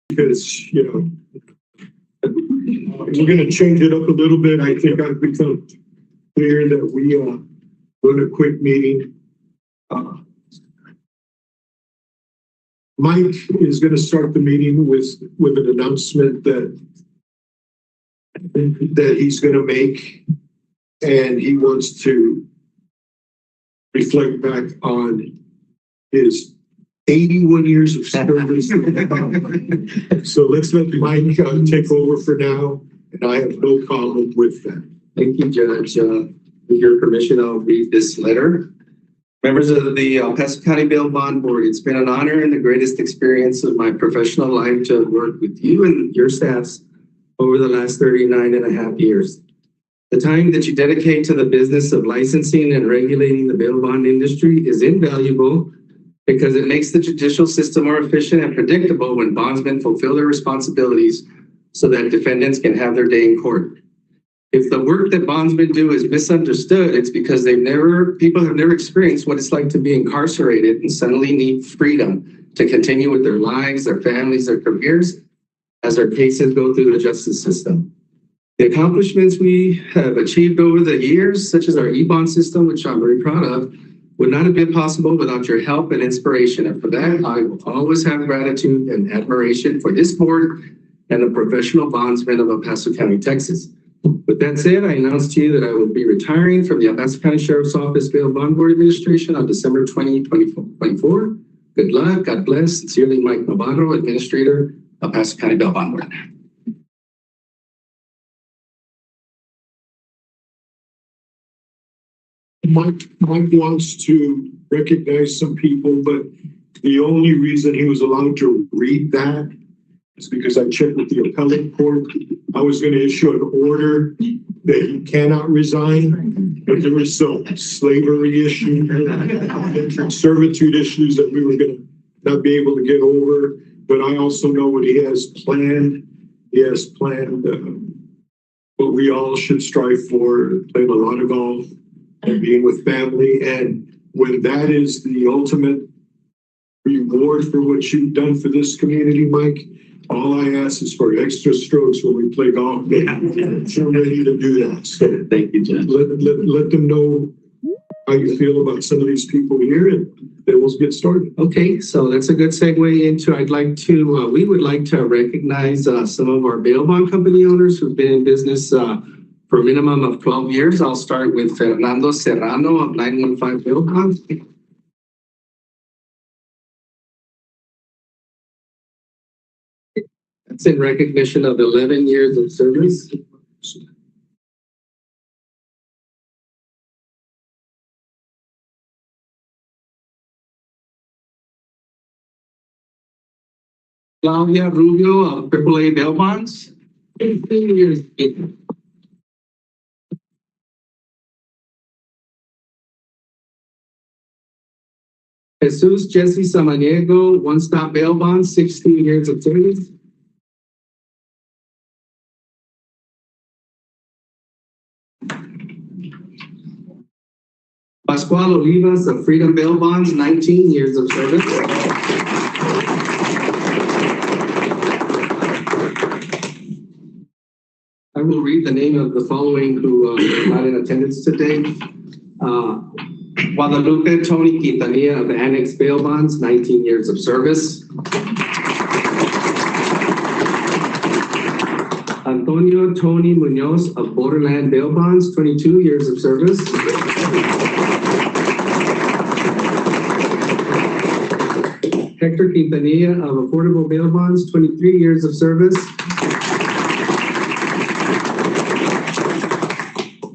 because, we're going to change it up a little bit. I think I've become clear that we run a quick meeting. Mike is going to start the meeting with an announcement that he's going to make, and he wants to reflect back on his 81 years of service. So let's let Mike take over for now, and I have no problem with that. Thank you, Judge. With your permission, I'll read this letter. Members of the Paso County Bail Bond Board, it's been an honor and the greatest experience of my professional life to have worked with you and your staffs over the last 39 and a half years. The time that you dedicate to the business of licensing and regulating the bail bond industry is invaluable because it makes the judicial system more efficient and predictable when bondsmen fulfill their responsibilities so that defendants can have their day in court. If the work that bondsmen do is misunderstood, it's because people have never experienced what it's like to be incarcerated and suddenly need freedom to continue with their lives, their families, their careers, as our cases go through the justice system. The accomplishments we have achieved over the years, such as our e-bond system, which I'm very proud of, would not have been possible without your help and inspiration. And for that, I will always have gratitude and admiration for this board and the professional bondsmen of El Paso County, Texas. With that said, I announce to you that I will be retiring from the El Paso County Sheriff's Office Bail Bond Board Administration on December 2024. Good luck. God bless. Sincerely, Mike Navarro, Administrator, El Paso County Bail Bond Board. Mike wants to recognize some people, but the only reason he was allowed to read that is because I checked with the appellate court. I was going to issue an order that he cannot resign, but there were some slavery issues, servitude issues that we were going to not be able to get over. But I also know what he has planned. He has planned what we all should strive for, playing a lot of golf and being with family. And when that is the ultimate reward for what you've done for this community, Mike, all I ask is for extra strokes when we play golf. Yeah. You're ready to do that. So thank you, Judge. Let them know how you feel about some of these people here, and then we'll get started. Okay, so that's a good segue into, we would like to recognize some of our bail bond company owners who've been in business for a minimum of 12 years. I'll start with Fernando Serrano of 915 Bail Bonds. That's in recognition of 11 years of service. Claudia Rubio of AAA Bail Bonds, 15 years. Jesus Jesse Samaniego, One Stop Bail Bonds, 16 years of service. Pascual Olivas of Freedom Bail Bonds, 19 years of service. I will read the name of the following who are not in attendance today. Guadalupe Tony Quintanilla of Annex Bail Bonds, 19 years of service. Antonio Tony Munoz of Borderland Bail Bonds, 22 years of service. Hector Quintanilla of Affordable Bail Bonds, 23 years of service.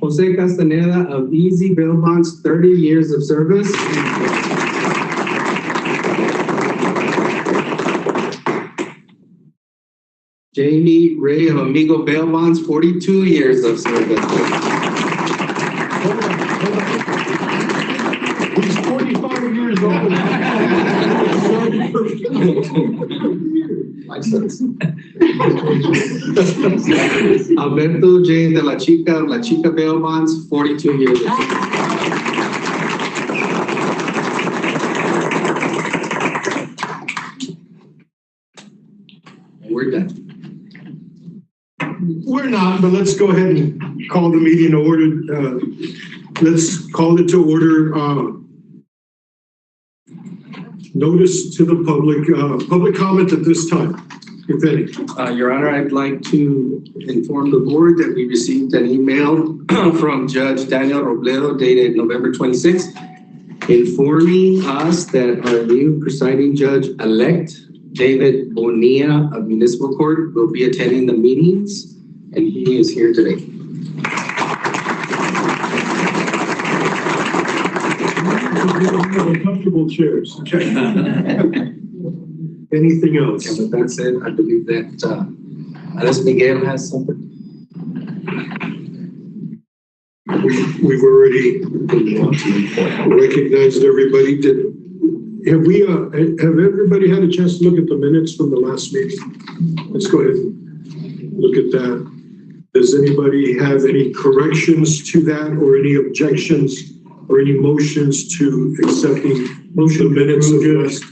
Jose Castaneda of Easy Bail Bonds, 30 years of service. Jamie Ray of Amigo Bail Bonds, 42 years of service. He's 45 years old. Alberto J. de la Chica Bail Bonds, 42 years of service. we're done. We're not, but let's go ahead and call the meeting to order. Let's call it to order. Notice to the public comment at this time, if any. Your Honor, I'd like to inform the board that we received an email from Judge Daniel Robledo dated November 26th, informing us that our new presiding judge-elect, David Bonilla of Municipal Court, will be attending the meetings, and he is here today. Comfortable chairs. Okay. Anything else? And with that said, I believe that unless Miguel has something. We've already recognized everybody. Have everybody had a chance to look at the minutes from the last meeting? Let's go ahead and look at that. Does anybody have any corrections to that or any objections or any motions to accepting the minutes of the last?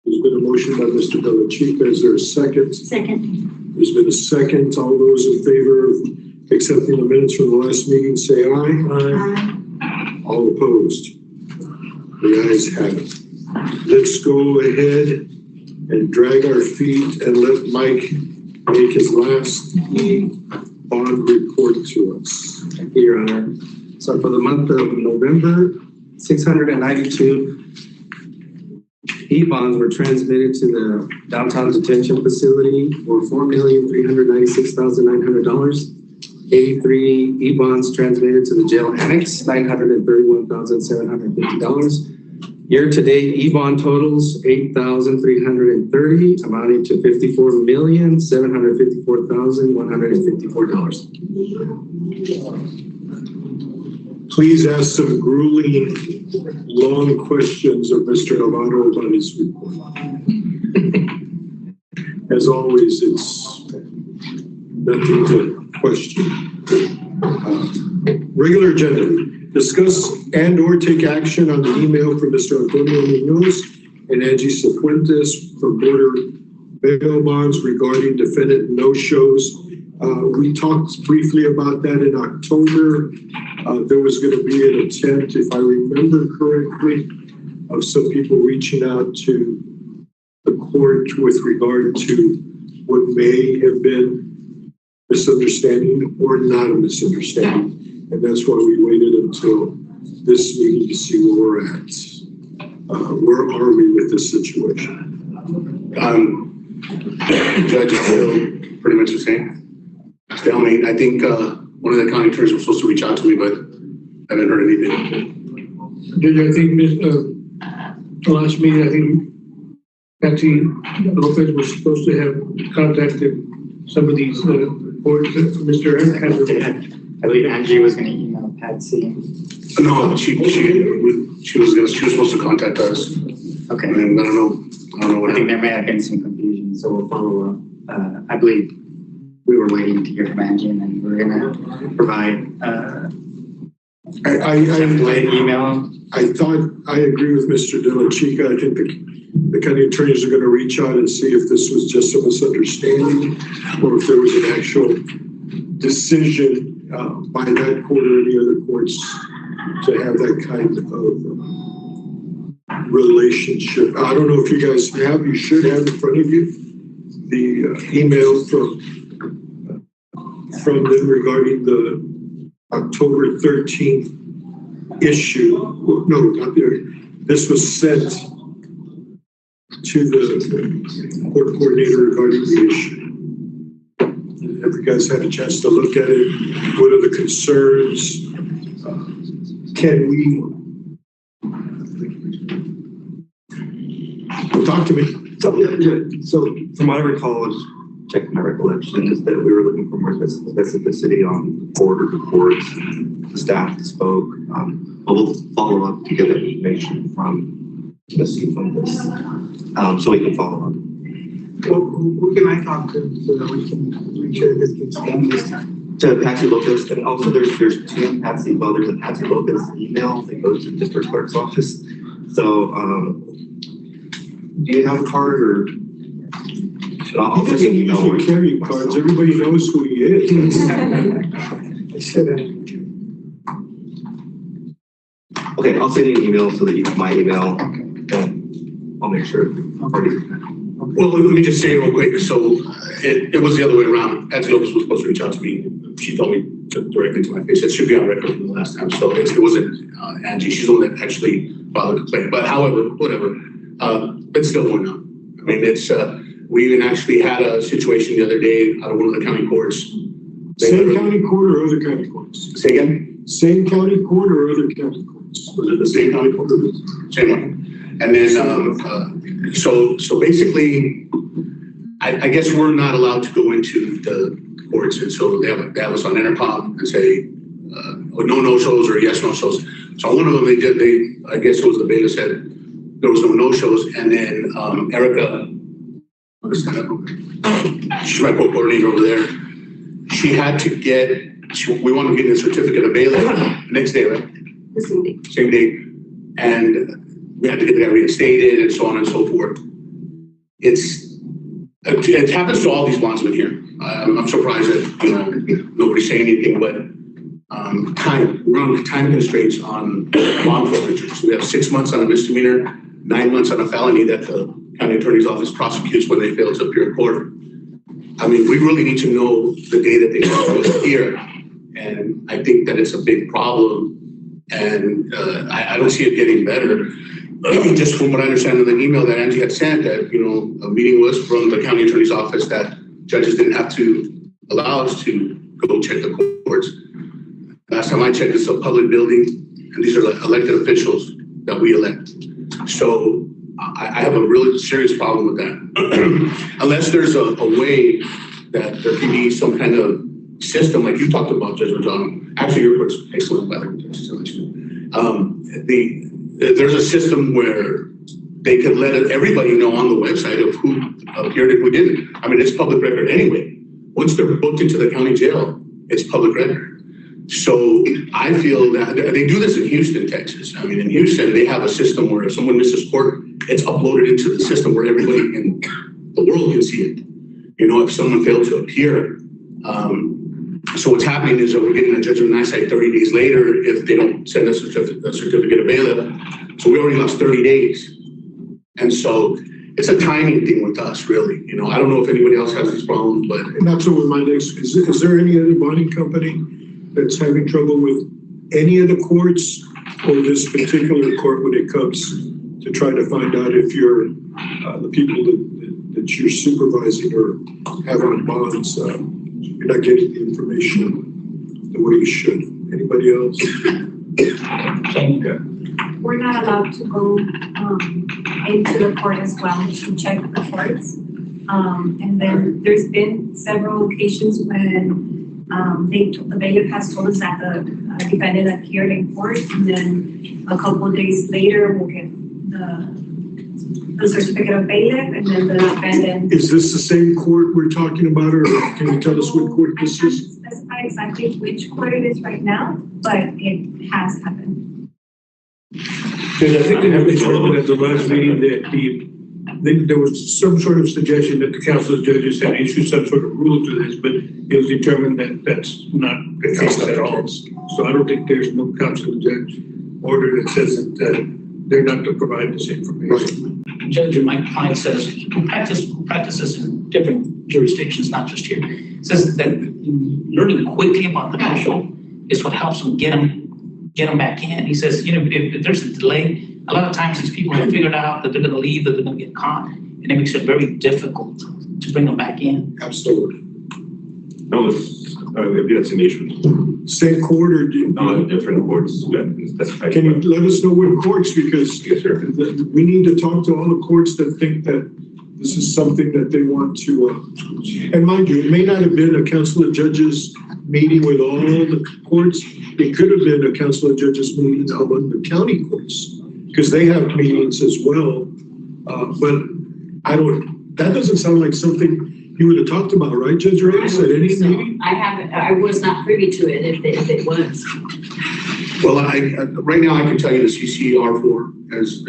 There's been a motion by Mr. Della Chica. Is there a second? Second. There's been a second. All those in favor of accepting the minutes from the last meeting, say aye. Aye. All opposed? The ayes have it. Let's go ahead and drag our feet and let Mike make his last bond report to us. Thank you, Your Honor. So for the month of November, 692 E-bonds were transmitted to the downtown detention facility for $4,396,900. 83 E-bonds transmitted to the jail annex, $931,750. Year-to-date E-bond totals, 8,330, amounting to $54,754,154. Please ask some grueling, long questions of Mr. Navarro about his report. As always, it's nothing to question. Regular agenda. Discuss and or take action on the email from Mr. Antonio Munoz and Angie Cifuentes for border bail bonds regarding defendant no-shows. We talked briefly about that in October. There was going to be an attempt, if I remember correctly, of some people reaching out to the court with regard to what may have been misunderstanding or not a misunderstanding. And that's why we waited until this meeting to see where we're at. Where are we with this situation? Judge is still pretty much the same. Stalemate. I think one of the county attorneys was supposed to reach out to me, but I haven't heard anything. Judge, I think the last meeting, I think Patsy Lopez was supposed to have contacted some of these boards, Mr. Hazard. I believe Angie was going to email Patsy. No, she was supposed to contact us. Okay. And I don't know what I think there may have been some confusion, so we'll follow up. I believe we were waiting to hear from Angie, and then we're going to provide template email. I thought I agree with Mr. Della Chica. I think the county attorneys are going to reach out and see if this was just a misunderstanding or if there was an actual decision by that court or any other courts to have that kind of relationship. I don't know if you guys have, you should have in front of you, the email from them regarding the October 13th issue. No, not there. This was sent to the court coordinator regarding the issue. Have you guys had a chance to look at it? What are the concerns? Can we talk to me? So from what I recall, checking my recollection, is that we were looking for more specificity on border reports. The staff spoke. We'll follow up to get that information from the Cifuentes, so we can follow up. Well, who can I talk to so that we can make sure this gets done this time? To Patsy Lopez, and also there's two Patsy. Well, there's a Patsy Lopez email that goes to the district clerk's office. So, do you have a card or? I'll He send you doesn't an email. usually carry cards. Everybody knows who he is. Okay, I'll send you an email so that you have my email. And I'll make sure. Well, let me just say real quick, so it was the other way around. Nancy Lopez was supposed to reach out to me. She told me directly to my face. It should be on record from the last time. So it wasn't Angie. She's the one that actually filed a complaint. But however, whatever, it's still going on. I mean, it's, we even actually had a situation the other day out of one of the county courts. Same county court or other county courts? Say again? Same county court or other county courts? Was it the same county court? Same one. And then, so basically, I guess we're not allowed to go into the courts, and so they have us on intercom and say, no shows or yes, no shows. So one of them, I guess it was the bailiff said there was no shows, and then Erica, she's my co-coordinator over there. She had to we want to get a certificate of bailiff next day, right? The same day. Same day. And we had to get that reinstated and so on and so forth. It happens to all these bondsmen here. I'm surprised that nobody's saying anything, but we're on time constraints on bond forfeitures. We have 6 months on a misdemeanor, 9 months on a felony that the county attorney's office prosecutes when they fail to appear in court. I mean, we really need to know the day that they come to appear, and I think that it's a big problem, and I don't see it getting better. Just from what I understand in the email that Angie had sent, that a meeting was from the county attorney's office that judges didn't have to allow us to go check the courts. Last time I checked, it's a public building, and these are elected officials that we elect. So I have a really serious problem with that. Unless there's a way that there can be some kind of system like you talked about, Judge Rosano. Actually, your court's excellent, by the way. There's a system where they could let everybody know on the website of who appeared and who didn't. I mean, it's public record anyway. Once they're booked into the county jail, it's public record. So I feel that they do this in Houston, Texas. I mean, in Houston, they have a system where if someone misses court, it's uploaded into the system where everybody in the world can see it. If someone failed to appear. So what's happening is that we're getting a judgment on site 30 days later if they don't send us a certificate of bailiff. So we already lost 30 days. And so it's a timing thing with us, really. I don't know if anybody else has these problems, but. And that's what my next, is there any other bonding company that's having trouble with any of the courts or this particular court when it comes to try to find out if you're the people that you're supervising or have on bonds, you're not getting the information the way you should. Anybody else? We're not allowed to go into the court as well to check the courts. And then there's been several occasions when the bailiff has told us that the defendant appeared in court, and then a couple of days later we'll get the certificate of bailiff, and then the defendant. Is this the same court we're talking about, or can you tell us what court this is? I can't specify exactly which court it is right now, but it has happened. And I think they have mentioned at the last meeting that there was some sort of suggestion that the council of judges had issued some sort of rule to this, but it was determined that that's not the case at all. So I don't think there's no council of judge order that says that they're not to provide this information. Judge, my client says, who practices in different jurisdictions, not just here, says that learning quickly about the no-show is what helps them get them back in. He says, if there's a delay, a lot of times these people have figured out that they're going to leave, that they're going to get caught, and it makes it very difficult to bring them back in. Absolutely. No, that's a nation. Same court or Different courts. can you let us know what courts, because Yes, sir. we need to talk to all the courts that think that this is something that they want to, and mind you, it may not have been a council of judges meeting with all the courts. It could have been a council of judges meeting among the county courts, because they have meetings as well. But that doesn't sound like something you would have talked about, right, Judge Reyes, at any meeting? I was not privy to it if it was. Well, right now I can tell you the CCR4 is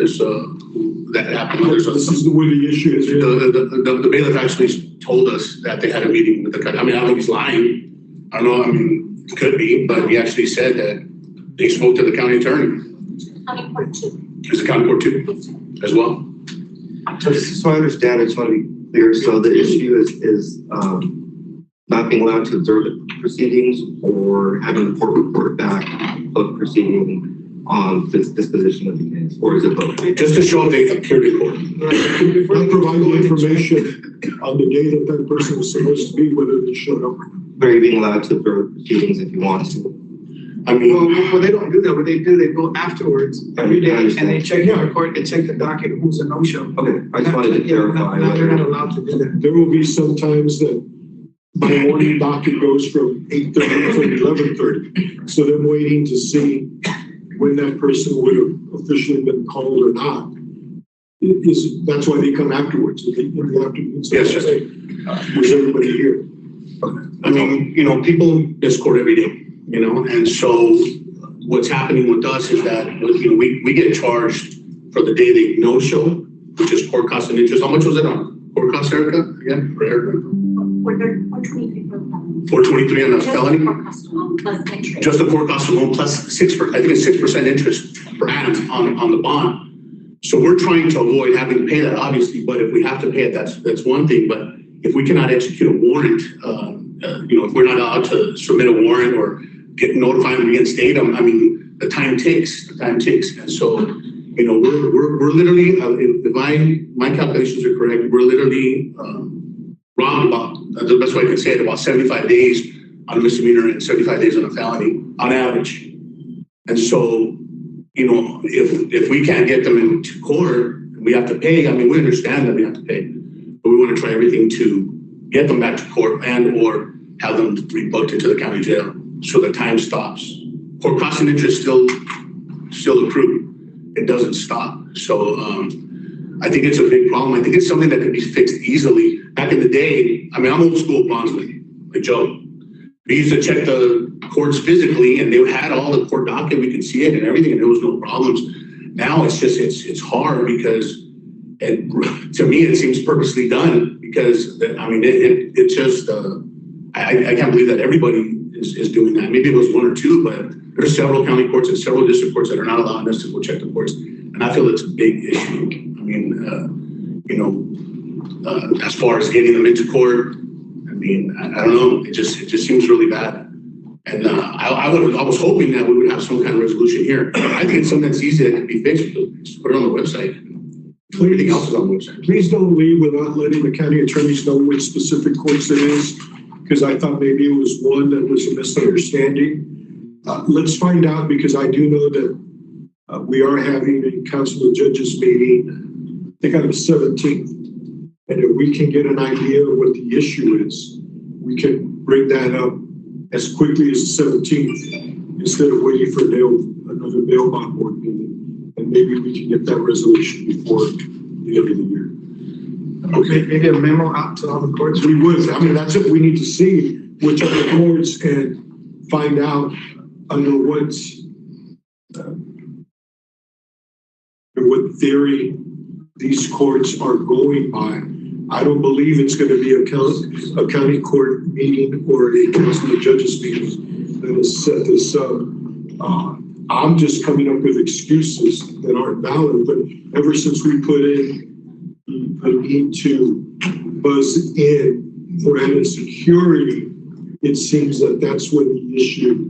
that happened. This is where the issue is. The bailiff actually told us that they had a meeting with the county. I mean, I don't think he's lying. I don't know. I mean, it could be, but he actually said that they spoke to the county attorney. County court too. Is the county court too, as well? So I understand, I just want to be clear, so the issue is not being allowed to observe the proceedings or having the court report back of proceeding on this disposition of the case, or is it both? Just to show they appeared in court. Not providing information on the day that that person was supposed to be, whether they showed up. Are you being allowed to observe proceedings if you want to? I mean, Well, they don't do that. What they do, they go afterwards every day and they check the report, they check the docket, who's a no-show. Okay, I just wanted to clarify. Now they're not allowed to do that. There will be some times that my morning docket goes from 8:30 to 11:30. So they're waiting to see when that person would have officially been called or not. That's why they come afterwards, in the afternoon. So Yes, sir. say, "Is everybody here?" I mean, people miss court every day, and so what's happening with us is that, we get charged for the day they no show, which is court cost and interest. How much was it on court cost, Erica? Again, for Erica? 423 for felony. 423 on the felony? Just the court cost alone plus interest. Just the court cost alone plus 6%, I think it's 6% interest per annum on the bond. So we're trying to avoid having to pay that, obviously, but if we have to pay it, that's one thing. But if we cannot execute a warrant, if we're not allowed to submit a warrant or get notified and reinstate them, I mean, the time takes. And so, we're literally, if my calculations are correct, we're literally wrong about, the best way I can say it, about 75 days on a misdemeanor and 75 days on a felony on average. And so, if we can't get them into court, we have to pay. I mean, we understand that we have to pay, but we want to try everything to get them back to court and or have them rebooked into the county jail so the time stops. Court cost and interest still accrue. It doesn't stop. So I think it's a big problem. I think it's something that can be fixed easily. Back in the day, I mean, I'm old school Bronzewing, like Joe. We used to check the courts physically and they had all the court docket. We could see it and everything and there was no problems. Now it's hard because to me, it seems purposely done because, I mean, it's just, I can't believe that everybody is doing that. Maybe it was one or two, but there's several county courts and several district courts that are not allowing us to go check the courts. And I feel it's a big issue. I mean, as far as getting them into court, I mean, I don't know. It just seems really bad. And I was hoping that we would have some kind of resolution here. I think it's something that's easy that can be fixed. Just put it on the website. Everything else is on the website. Please don't leave without letting the county attorneys know which specific courts it is, because I thought maybe it was one that was a misunderstanding. Let's find out, because I do know that we are having a council of judges meeting, I think on the 17th. And if we can get an idea of what the issue is, we can bring that up as quickly as the 17th instead of waiting for another bail bond board meeting. And maybe we can get that resolution before the end of the year. Okay, maybe a memo out to all the courts. We would. I mean, that's it. We need to see which are the courts and find out under what theory these courts are going by. I don't believe it's going to be a county court meeting or a council of judges meeting that will set this up. I'm just coming up with excuses that aren't valid, but ever since we put in the need to buzz in for added security, it seems that that's when the issue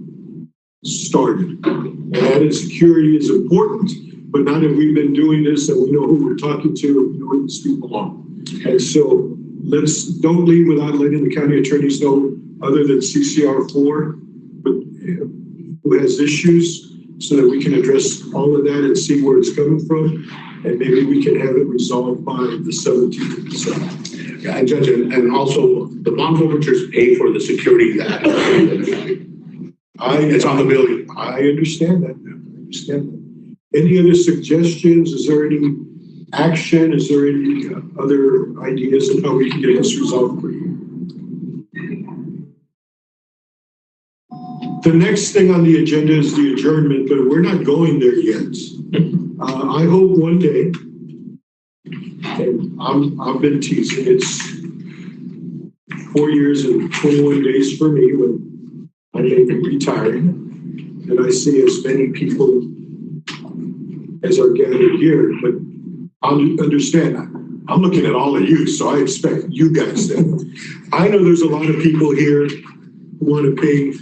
started. And added security is important, but now that we've been doing this and we know who we're talking to, we know who these people are. And so don't leave without letting the county attorneys know, other than CCR4, but who has issues, so that we can address all of that and see where it's coming from. And maybe we can have it resolved by the 17th of December. Yeah, and Judge, and also the bond forfeitures pay for the security that it's on the building. I understand that. Any other suggestions? Is there any action? Is there any other ideas of how we can get this resolved for you? The next thing on the agenda is the adjournment, but we're not going there yet. I hope one day, and I've been teasing, it's 4 years and 21 days for me when I may be retiring, and I see as many people as are gathered here, but I'll understand that. I'm looking at all of you, so I expect you guys to. I know there's a lot of people here who want to pay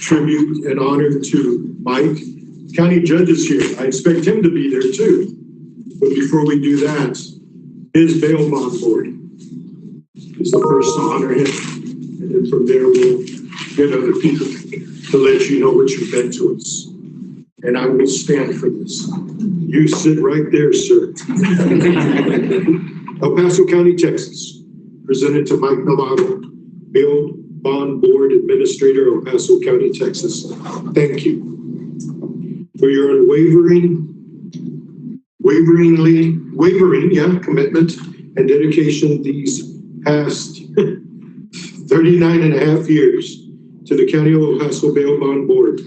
tribute and honor to Mike. County judge is here. I expect him to be there too. But before we do that, his bail bond board is the first to honor him. And then from there, we'll get other people to let you know what you've been to us. And I will stand for this. You sit right there, sir. El Paso County, Texas, presented to Mike Novato, Bail Bond Board Administrator, El Paso County, Texas. Thank you for your unwavering commitment and dedication these past 39 and a half years to the County of El Paso Bail Bond Board.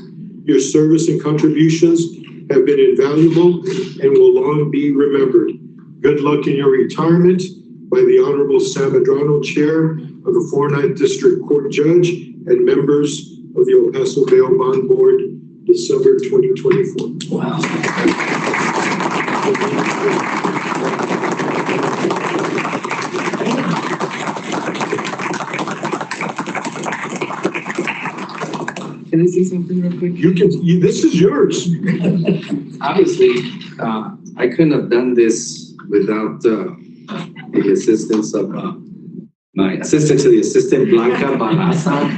Your service and contributions have been invaluable and will long be remembered. Good luck in your retirement by the Honorable Sam Medrano, Chair of the 49th District Court Judge and members of the El Paso Bail Bond Board, December 2024. Wow. Can I say something real quick? This is yours. Obviously, I couldn't have done this without the assistance of my assistant to the assistant, Blanca Balaza.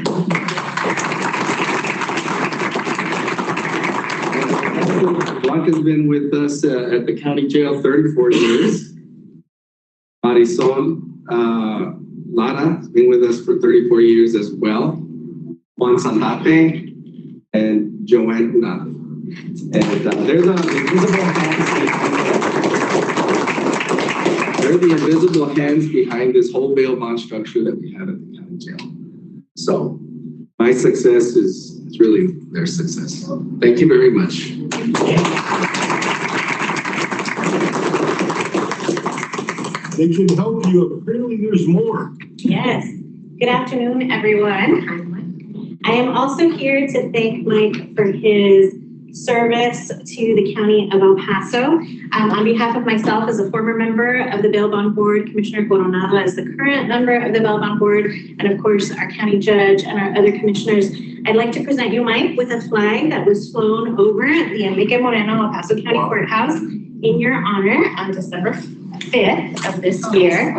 Blanca's been with us at the county jail 34 years. Marisol Lara has been with us for 34 years as well. Juan Sanate and Joanne Hunate. And they're the invisible hands. They're the invisible hands behind this whole bail bond structure that we have at the county jail. So my success is really their success. Thank you very much. They can help you. Apparently there's more. Yes. Good afternoon, everyone. I am also here to thank Mike for his service to the County of El Paso. On behalf of myself as a former member of the Bail Bond Board, Commissioner Coronado as the current member of the Bail Bond Board, and of course our county judge and our other commissioners, I'd like to present you, Mike, with a flag that was flown over the Enrique Moreno El Paso County Courthouse in your honor on December 5th of this year.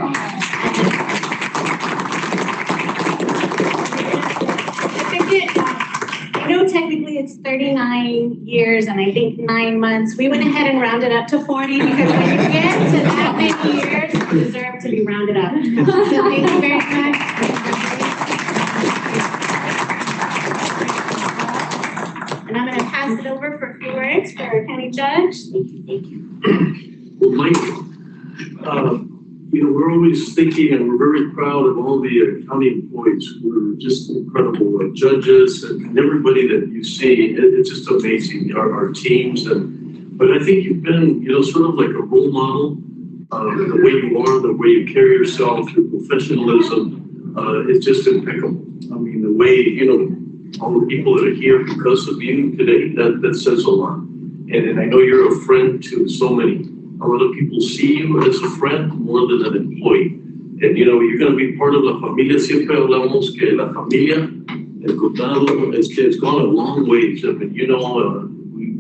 I know technically it's 39 years and I think 9 months. We went ahead and rounded up to 40 because when you get to that many years, you deserve to be rounded up. So thank you very much. And I'm going to pass it over for a few words for our county judge. Thank you. Well, Mike, we're always thinking and we're very proud of all the county employees who are just incredible judges and everybody that you see. It's just amazing, our teams. But I think you've been, sort of like a role model. The way you are, the way you carry yourself, your professionalism, it's just impeccable. I mean, the way, all the people that are here because of you today, that says a lot. And I know you're a friend to so many. A lot of people see you as a friend more than an employee. And you're going to be part of la familia. Siempre hablamos que la familia, el condado, it's gone a long ways. I mean, we've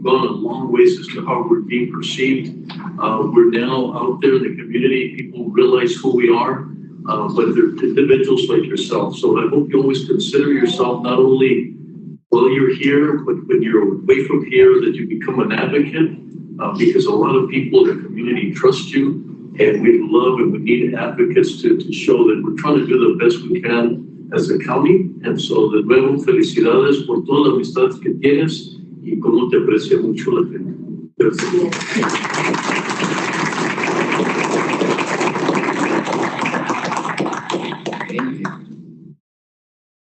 gone a long ways as to how we're being perceived. We're now out there in the community. People realize who we are, but they're individuals like yourself. So I hope you always consider yourself not only while you're here, but when you're away from here, that you become an advocate. Because a lot of people in the community trust you, and we love and we need advocates to show that we're trying to do the best we can as a county. And so, de nuevo, felicidades por toda la amistad que tienes y cómo te aprecia mucho la gente. Gracias.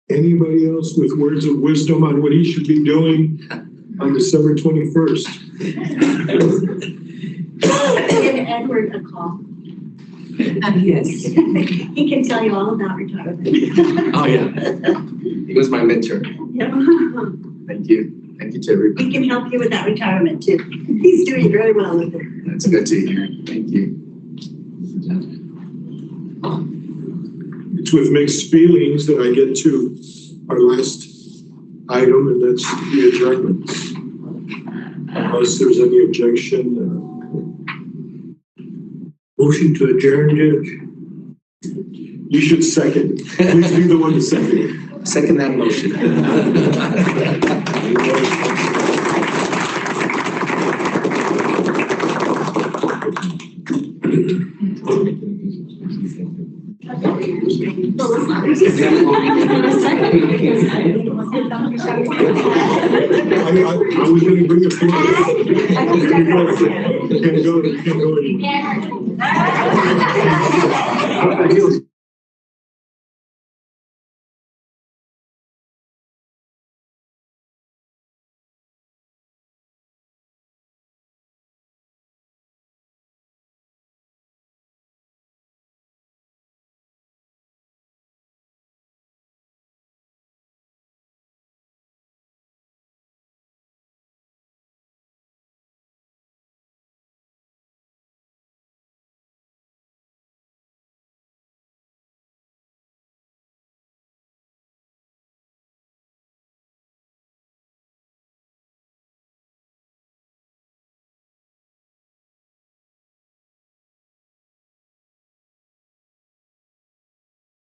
Anybody else with words of wisdom on what he should be doing on December 21st? Give Edward a call. Yes. He can tell you all about retirement. Oh, yeah. He was my mentor. Yep. Thank you. Thank you to everybody. He can help you with that retirement too. He's doing very well with it. That's good to hear. Thank you. It's with mixed feelings that I get to our last item, and that's the adjournments. Unless there's any objection. Motion to adjourn, Judge. You should second. Please be the one to second it. Second that motion. I was gonna bring a picture. Can't go anymore.